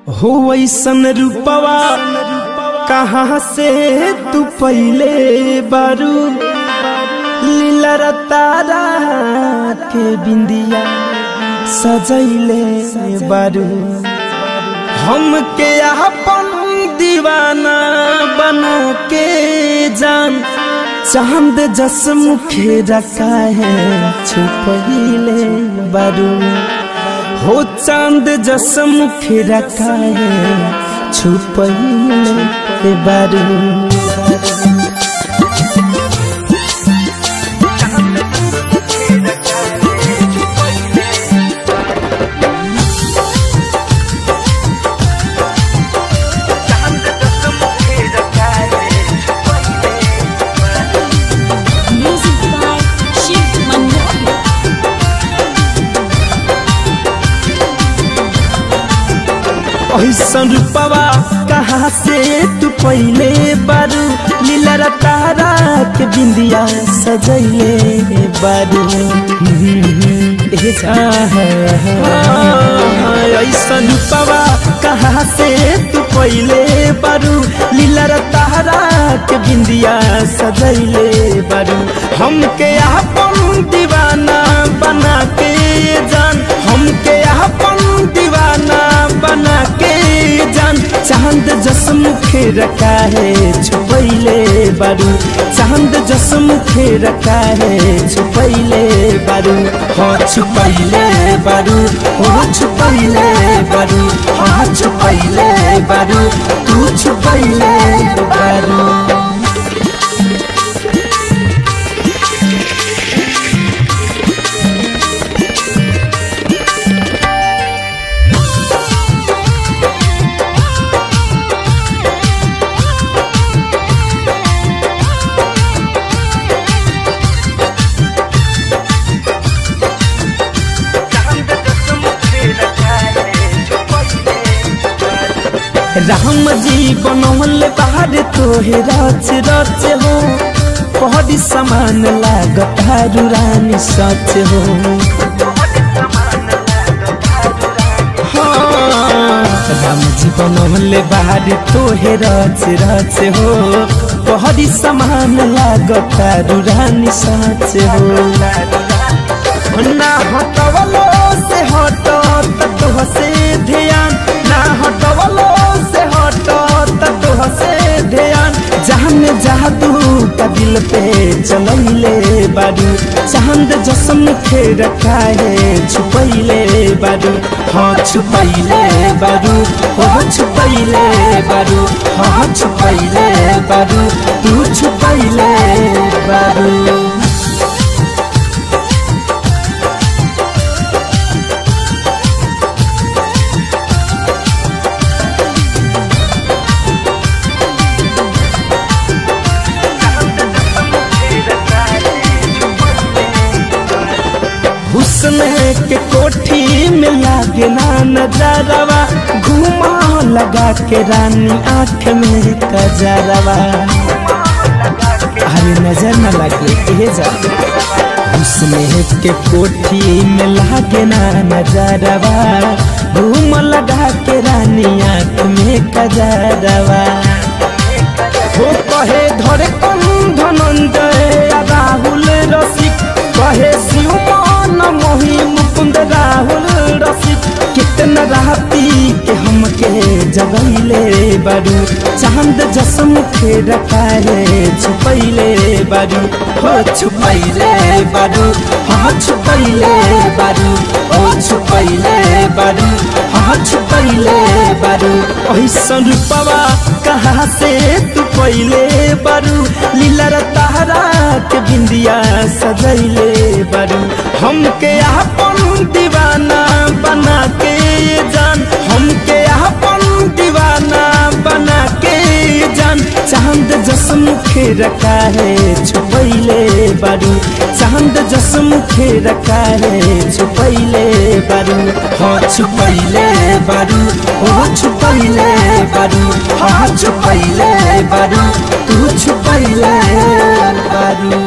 हो ऐसन रूपवा कहाँ से तू पहले बारू लीला तारा के बिंदिया सजैले बारू हमके अपन दीवाना बना के जान चांद जस मुखे रखा है छुपैले बारू हो चांद जस मुखे रखा है छुपैले बारू ऐसन रूपवा कहाँ से तू पहले बारू लीला तारा के बिंदिया सजैले बारू ऐसन रूपवा कहाँ से तू पहले बारू लीला तारा के बिंदिया सजैले बारू हमके अपन दीवाना बना के जान हमके अपन दीवाना बना के जान चांद जस मुखे रखा है छुपैले बारू चांद जस मुखे रखा है छुपैले बारू हाँ छुपैले बारू हो छुपैले बारू हाँ छुपैले बारू तू छुपैले बारू राम जी बनौल बाहर तोहे रच रच हो पहरी समान लागत रानी सच हो हाँ राम जी बनौल बाहर तोहे रच रच हो पहरी समान लागत रानी सच हो ना हटवलो से हटो तो से ध्यान ना हटवलो से ध्यान जान जादू का दिल पे चलैले बारू चांद जस मुखे रखा है छुपैले बारू हाँ छुपैले बारू हो छुपैले बारू हाँ छुपैले बारू तू छुपैले बारू हुस्न के कोठी में लागे ना नजरवा घुमा लगा के रानी आँख में कजरवा अरे नजर न लगे जा हुस्न के कोठी में लागे ना नजरवा घूम लगा के रानी आँख में कजरवा हो कहे धरे धनंजय राहुल रसिक कहे शिवमान मोही मुकुंद राहुल रसिक कितना राती के हमके जगैले बारू चांद जस मुखे रखा है छुपैले बारू हो छुपैले बारू हाँ छुपैले बारू हो छुपैले बारू हाँ छुपैले बारू ऐसन रूपवा कहाँ से तू पहले बारू लीला तारा के बिंदिया सजैले बारू हमके अपन दीवाना बना के जान हमके अपन दीवाना बना के जान चांद जस मुखे रखा है छुपैले बारू चांद जस मुखे रखा है छुपैले बारू हाँ छुपैले बारू हो छुपैले बारू हाँ छुपैले बारू तू छुपैले बारू।